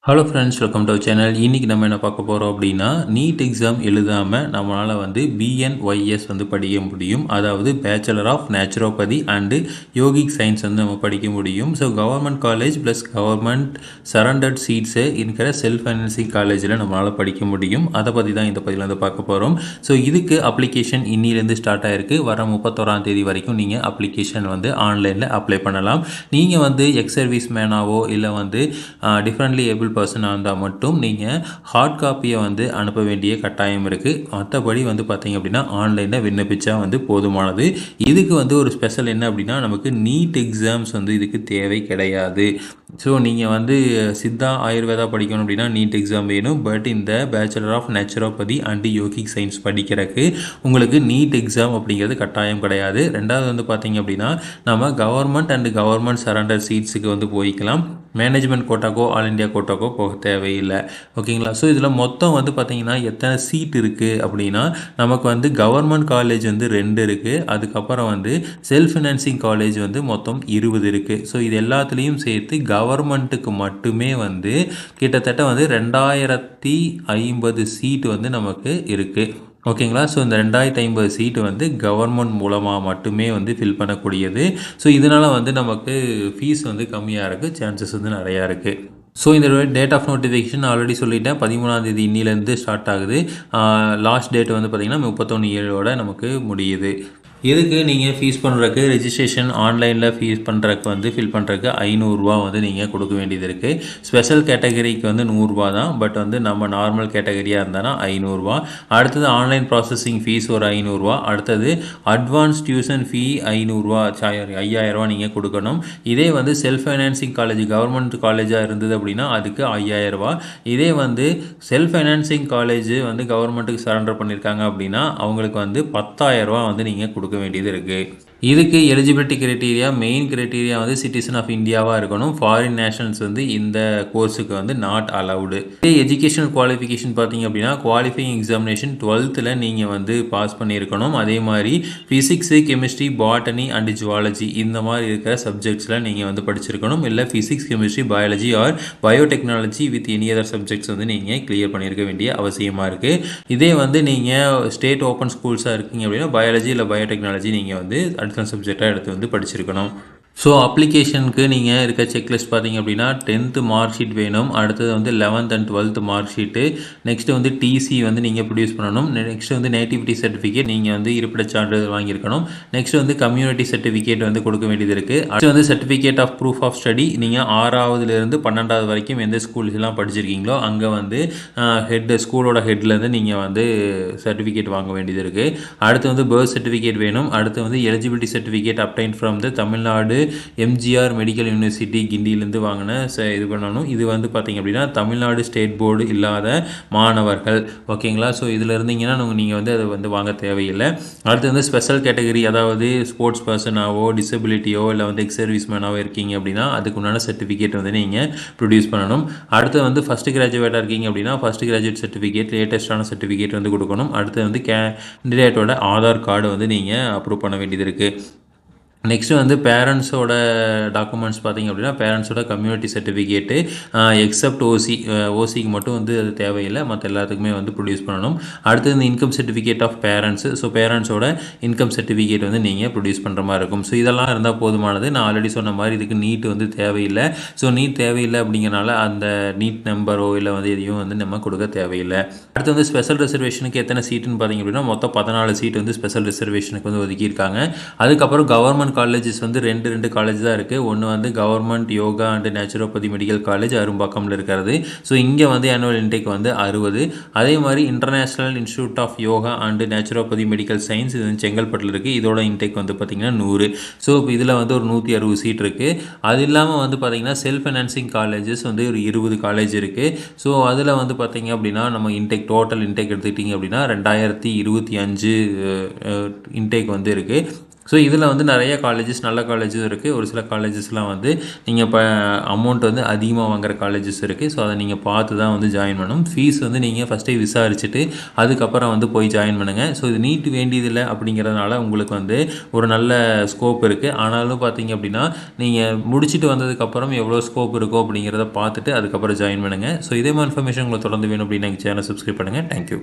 Hello friends, welcome to channel. இன்றைக்கி நம்ம என்ன பார்க்க போகிறோம் அப்படின்னா, நீட் எக்ஸாம் எழுதாமல் நம்மளால் வந்து பிஎன்ஒய்எஸ் வந்து படிக்க முடியும். அதாவது bachelor of naturopathy and yogic science வந்து நம்ம படிக்க முடியும். So government college plus government surrendered seats இருக்கிற செல்ஃப் ஃபைனான்சிங் காலேஜில் நம்மளால் படிக்க முடியும். அதை பற்றி தான் இந்த பதிவில் வந்து பார்க்க போகிறோம். ஸோ இதுக்கு அப்ளிகேஷன் இன்னிலேருந்து ஸ்டார்ட் ஆகிருக்கு. வர 31ஆம் தேதி வரைக்கும் நீங்கள் அப்ளிகேஷன் வந்து ஆன்லைனில் அப்ளை பண்ணலாம். நீங்கள் வந்து எக்ஸ் சர்வீஸ் மேனாவோ இல்லை வந்து டிஃப்ரெண்ட்லி ஏபிள் பர்சனாக இருந்தால் மட்டும் நீங்கள் ஹார்ட் காப்பியை வந்து அனுப்ப வேண்டிய கட்டாயம் இருக்குது. மற்றபடி வந்து பார்த்திங்க அப்படின்னா ஆன்லைனில் விண்ணப்பிச்சா வந்து போதுமானது. இதுக்கு வந்து ஒரு ஸ்பெஷல் என்ன அப்படின்னா, நமக்கு நீட் எக்ஸாம்ஸ் வந்து இதுக்கு தேவை கிடையாது. ஸோ நீங்கள் வந்து சித்தா ஆயுர்வேதா படிக்கணும் அப்படின்னா நீட் எக்ஸாம் வேணும். பட் இந்த bachelor of naturopathy and yogic science படிக்கிறதுக்கு உங்களுக்கு நீட் எக்ஸாம் அப்படிங்கிறது கட்டாயம் கிடையாது. ரெண்டாவது வந்து பார்த்திங்க அப்படின்னா, நம்ம கவர்மெண்ட் அண்ட் கவர்மெண்ட் சரண்டர் சீட்ஸுக்கு வந்து போய்க்கலாம். மேனேஜ்மெண்ட் கோட்டாக்கோ ஆல் இண்டியா கோட்டாக்கோ போக தேவையில்லை. ஓகேங்களா? ஸோ இதில் மொத்தம் வந்து பார்த்திங்கன்னா எத்தனை சீட் இருக்குது அப்படின்னா, நமக்கு வந்து கவர்மெண்ட் காலேஜ் வந்து 2 இருக்குது. அதுக்கப்புறம் வந்து செல்ஃப் ஃபினான்சிங் காலேஜ் வந்து மொத்தம் 20 இருக்குது. ஸோ இது எல்லாத்துலேயும் சேர்த்து கவர்மெண்ட்டுக்கு மட்டுமே வந்து கிட்டத்தட்ட வந்து 2050 சீட் வந்து நமக்கு இருக்குது. ஓகேங்களா? ஸோ இந்த 2050 சீட்டு வந்து கவர்மெண்ட் மூலமாக மட்டுமே வந்து ஃபில் பண்ணக்கூடியது. ஸோ இதனால் வந்து நமக்கு ஃபீஸ் வந்து கம்மியாக இருக்குது, சான்சஸ் வந்து நிறையா இருக்குது. ஸோ இந்த டேட் ஆஃப் நோட்டிஃபிகேஷன் ஆல்ரெடி சொல்லிட்டேன். 13ஆம் தேதி இன்னிலேருந்து ஸ்டார்ட் ஆகுது. லாஸ்ட் டேட் வந்து பார்த்திங்கன்னா 31/7 நமக்கு முடியுது. இதுக்கு நீங்கள் ஃபீஸ் பண்ணுறதுக்கு ரெஜிஸ்ட்ரேஷன் ஆன்லைனில் ஃபீஸ் பண்ணுறதுக்கு வந்து ஃபில் பண்ணுறதுக்கு 500 வந்து நீங்கள் கொடுக்க வேண்டியது இருக்குது. ஸ்பெஷல் கேட்டகரிக்கு வந்து 100 தான். பட் வந்து நம்ம நார்மல் கேட்டகரியாக இருந்தானா 500. அடுத்தது ஆன்லைன் ப்ராசஸிங் ஃபீஸ் ஒரு 500. அடுத்தது அட்வான்ஸ் டியூஷன் ஃபீ 500, 5000 நீங்கள் கொடுக்கணும். இதே வந்து செல்ஃப் ஃபைனான்சிங் காலேஜ் கவர்மெண்ட் காலேஜாக இருந்தது அப்படின்னா அதுக்கு 5000. இதே வந்து செல்ஃப் ஃபைனான்சிங் காலேஜ் வந்து கவர்மெண்ட்டுக்கு சரண்டர் பண்ணியிருக்காங்க அப்படின்னா அவங்களுக்கு வந்து 10,000 வந்து நீங்கள் கொடுக்க வேண்டியது இருக்குது. இதுக்கு எலிஜிபிலிட்டி கிரைட்டீரியா, மெயின் கிரைட்டீரியா வந்து சிட்டிசன் ஆஃப் இந்தியாவாக இருக்கணும். ஃபாரின் நேஷனல்ஸ் வந்து இந்த கோர்ஸுக்கு வந்து நாட் அலவுடு. இதே எஜுகேஷனல் குவாலிஃபிகேஷன் பார்த்தீங்க அப்படின்னா, குவாலிஃபையிங் எக்ஸாமினேஷன் 12th நீங்கள் வந்து பாஸ் பண்ணியிருக்கணும். அதே மாதிரி physics, chemistry, botany and zoology இந்த மாதிரி இருக்கிற சப்ஜெக்ட்ஸில் நீங்கள் வந்து படிச்சிருக்கணும். இல்லை physics, chemistry, biology R biotechnology with any other subjects வந்து நீங்கள் கிளியர் பண்ணியிருக்க வேண்டிய அவசியமாக இருக்குது. இதே வந்து நீங்கள் ஸ்டேட் ஓப்பன் ஸ்கூல்ஸாக இருக்கீங்க அப்படின்னா பயாலஜி இல்லை பயோடெக்னாலஜி நீங்கள் வந்து அடிஷனல் சப்ஜெக்டாக எடுத்து வந்து படிச்சிருக்கணும். ஸோ அப்ளிகேஷனுக்கு நீங்கள் இருக்க செக்லிஸ்ட் பார்த்தீங்க அப்படின்னா 10th மார்க் ஷீட் வேணும். அடுத்தது வந்து 11th and 12th mark sheet. Next வந்து டிசி வந்து நீங்கள் ப்ரொடியூஸ் பண்ணணும். நெக்ஸ்ட் வந்து நேட்டிவிட்டி சர்டிஃபிகேட் நீங்கள் வந்து இருப்பிடச் சான்றிதழ் வாங்கியிருக்கணும். நெக்ஸ்ட் வந்து கம்யூனிட்டி சர்டிஃபிகேட் வந்து கொடுக்க வேண்டியது இருக்குது. அடுத்து வந்து certificate of proof of study. நீங்கள் 6வதுலேருந்து 12வது வரைக்கும் எந்த ஸ்கூல்ஸ்லாம் படிச்சிருக்கீங்களோ அங்கே வந்து ஸ்கூலோட ஹெட்லேருந்து நீங்கள் வந்து சர்டிஃபிகேட் வாங்க வேண்டியது இருக்குது. அடுத்து வந்து பர்த் சர்டிஃபிகேட் வேணும். அடுத்து வந்து eligibility certificate obtain from the Tamil Nadu MGR medical university கிண்டியிலேருந்து வாங்கின இது பண்ணணும். இது வந்து பார்த்திங்க அப்படின்னா தமிழ்நாடு ஸ்டேட் போர்டு இல்லாத மாணவர்கள். ஓகேங்களா? ஸோ இதில் இருந்தீங்கன்னா நீங்கள் வந்து அதை வந்து வாங்க தேவையில்லை. அடுத்து வந்து ஸ்பெஷல் கேட்டகரி, அதாவது ஸ்போர்ட்ஸ் பர்சனாவோ டிசபிலிட்டியோ இல்லை வந்து எக்ஸ் சர்வீஸ் மேனாவோ இருக்கீங்க அப்படின்னா அதுக்கு உண்டான சர்டிஃபிகேட் வந்து நீங்கள் ப்ரொடியூஸ் பண்ணணும். அடுத்து வந்து ஃபஸ்ட் கிராஜுவேட்டாக இருக்கீங்க அப்படின்னா ஃபஸ்ட் கிராஜுவேட் சர்டிஃபிகேட், லேட்டஸ்டான சர்டிஃபிகேட் வந்து கொடுக்கணும். அடுத்து வந்து கேண்டிடேட்டோட ஆதார் கார்டு வந்து நீங்கள் அப்ரூவ் பண்ண வேண்டியது இருக்குது. நெக்ஸ்ட்டு வந்து பேரண்ட்ஸோட டாக்குமெண்ட்ஸ் பார்த்திங்க அப்படின்னா பேரண்ட்ஸோட கம்யூனிட்டி சர்டிஃபிகேட்டு எக்ஸப்ட் ஓசிக்கு மட்டும் வந்து அது தேவையில்லை, மற்ற எல்லாத்துக்குமே வந்து ப்ரொடியூஸ் பண்ணணும். அடுத்து இந்த income certificate of parents. So பேரண்ட்ஸோட இன்கம் சர்டிஃபிகேட் வந்து நீங்கள் ப்ரொடியூஸ் பண்ணுற மாதிரி இருக்கும். ஸோ இதெல்லாம் இருந்தால் போதுமானது. நான் ஆல்ரெடி சொன்ன மாதிரி இதுக்கு நீட் வந்து தேவையில்லை. ஸோ நீட் தேவையில்லை அப்படிங்கிறனால அந்த நீட் நம்பரோ இல்லை வந்து எதையும் வந்து நம்ம கொடுக்க தேவையில்லை. அடுத்து வந்து ஸ்பெஷல் ரிசர்வேஷனுக்கு எத்தனை சீட்டுன்னு பார்த்திங்க அப்படின்னா மொத்தம் 14 சீட் வந்து ஸ்பெஷல் ரிசர்வேஷனுக்கு வந்து ஒதுக்கியிருக்காங்க. அதுக்கப்புறம் கவர்மெண்ட் காலேஜஸ் வந்து ரெண்டு காலேஜ் தான் இருக்குது. ஒன்று வந்து government yoga and naturopathy medical college அரும்பாக்கமில் இருக்கிறது. ஸோ இங்கே வந்து ஆனுவல் இன்டேக் வந்து 60. அதே மாதிரி international institute of yoga and naturopathy medical science இது வந்து செங்கல்பட்டில் இருக்குது. இதோட இன்டேக் வந்து பார்த்திங்கன்னா 100. ஸோ இதில் வந்து ஒரு 160 சீட் இருக்குது. அது இல்லாமல் வந்து பார்த்திங்கன்னா செல்ஃப் ஃபைனான்சிங் காலேஜஸ் வந்து ஒரு 20 காலேஜ் இருக்குது. ஸோ அதில் வந்து பார்த்திங்க அப்படின்னா நம்ம டோட்டல் இன்டேக் எடுத்துக்கிட்டிங்க அப்படின்னா 2025 இன்டேக் வந்து இருக்குது. ஸோ இதில் வந்து நிறைய காலேஜஸ் நல்ல காலேஜஸ் இருக்குது. ஒரு சில காலேஜஸ்லாம் வந்து நீங்கள் இப்போ அமௌண்ட் வந்து அதிகமாக வாங்குற காலேஜஸ் இருக்குது. ஸோ அதை நீங்கள் பார்த்து தான் வந்து ஜாயின் பண்ணணும். ஃபீஸ் வந்து நீங்கள் ஃபஸ்ட்டே விசாரிச்சுட்டு அதுக்கப்புறம் வந்து போய் ஜாயின் பண்ணுங்கள். ஸோ இது நீட் வேண்டியதில்லை அப்படிங்கிறதுனால உங்களுக்கு வந்து ஒரு நல்ல ஸ்கோப் இருக்குது. ஆனாலும் பார்த்தீங்க அப்படின்னா நீங்கள் முடிச்சுட்டு வந்ததுக்கப்புறம் எவ்வளோ ஸ்கோப் இருக்கோ அப்படிங்கிறத பார்த்துட்டு அதுக்கப்புறம் ஜாயின் பண்ணுங்கள். ஸோ இதே மாதிரி இன்ஃபர்மேஷன் உங்களுக்கு தொடர்ந்து வேணும் அப்படின்னு எங்கள் சேனல் சப்ஸ்கிரைப் பண்ணுங்கள். தேங்க்யூ.